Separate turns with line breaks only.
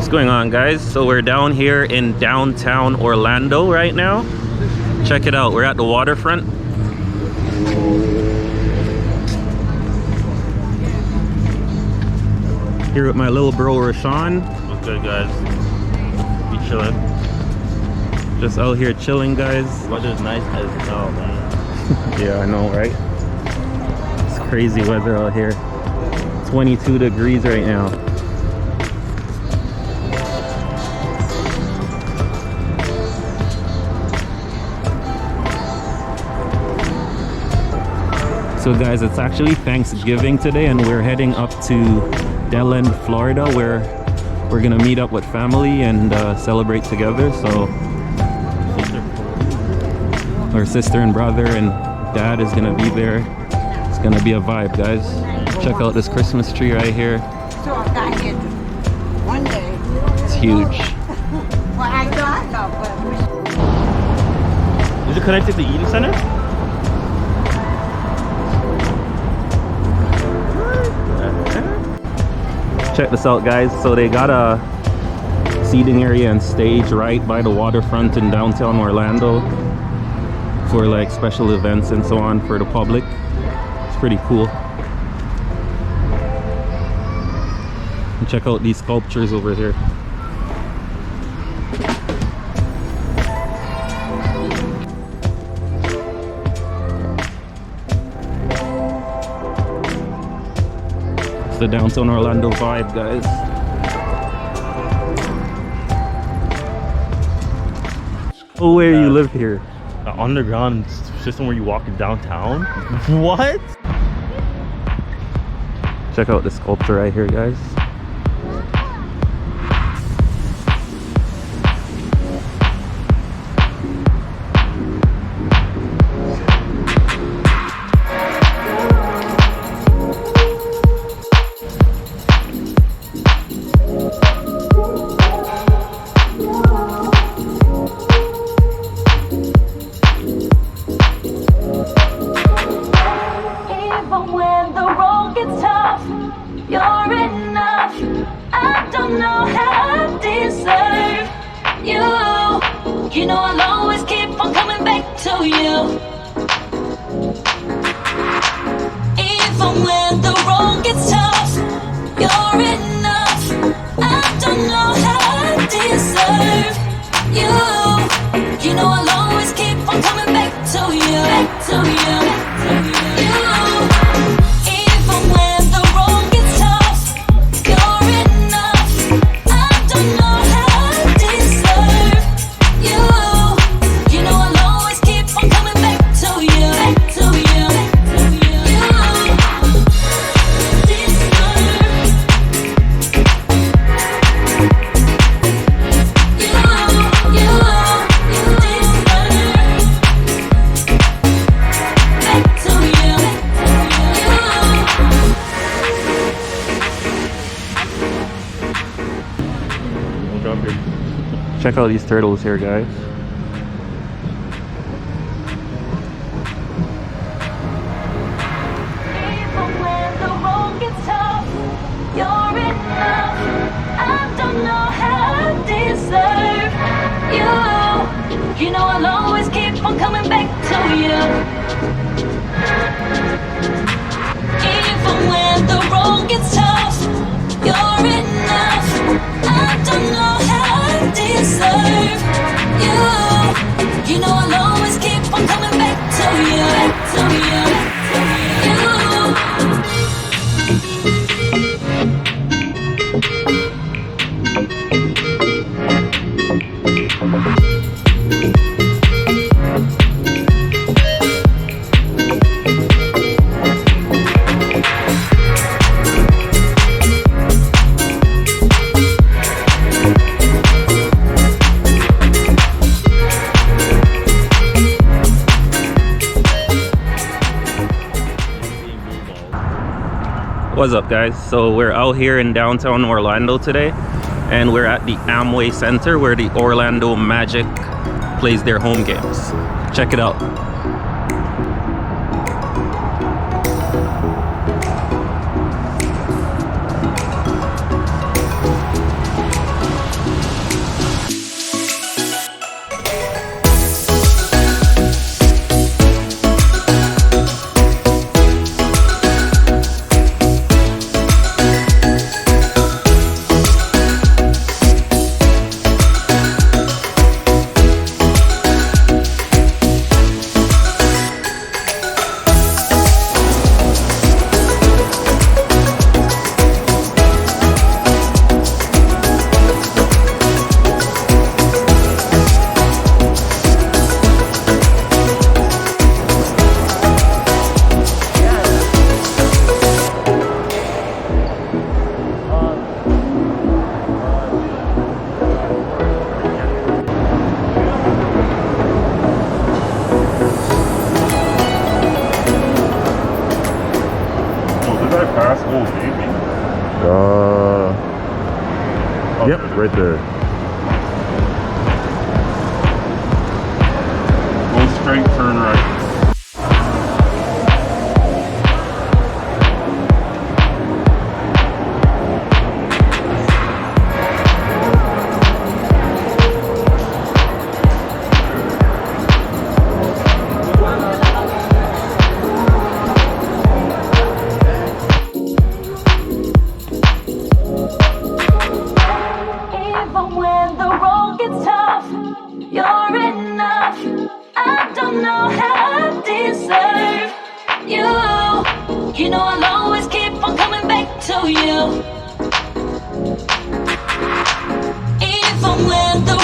going on, guys? So we're down here in downtown Orlando right now. Check it out, we're at the Waterfront. Here with my little bro Rashawn.
What's good, guys? Be chilling.
Just out here chilling, guys.
Weather's nice as hell, man.
Yeah, I know, right? It's crazy weather out here. 22 degrees right now. So guys, it's actually Thanksgiving today and we're heading up to Delland, Florida, where we're gonna meet up with family and celebrate together. So our sister and brother and dad is gonna be there. It's gonna be a vibe, guys. Check out this Christmas tree right here.
So I got here one day.
It's huge.
Well, I know, but
Is it connected to the Eating Center?
Check this out, guys. So they got a seating area and stage right by the waterfront in downtown Orlando for like special events and so on for the public. It's pretty cool. And check out these sculptures over here. The downtown Orlando vibe, guys. Oh, where you live here?
The underground system where you walk in downtown? What?
Check out the sculpture right here, guys.
You know I'll always keep on coming back to you. Even when the road gets tough, you're enough. I don't know how I deserve you. You know I'll always keep on coming back to you. Back to you. Even when the road gets tough, you're enough. I don't know how I deserve you. You know I'll always keep on coming back to you. Back to you. You
Check out these turtles here, guys.
Even when the road gets tough, you're enough. I don't know how I deserve you. You know I'll always keep on coming back to you. Even when the road gets tough, you're enough. I don't know how I deserve you. You know I'll always keep on coming back to you. Back to you.
What's up, guys? So we're out here in downtown Orlando today and we're at the Amway Center where the Orlando Magic plays their home games. Check it out.
grass. Oh, maybe.
Yep, right there.
Go straight, turn right.
Even when the road gets tough, you're enough. I don't know how I deserve you. You know I'll always keep on coming back to you. Even when the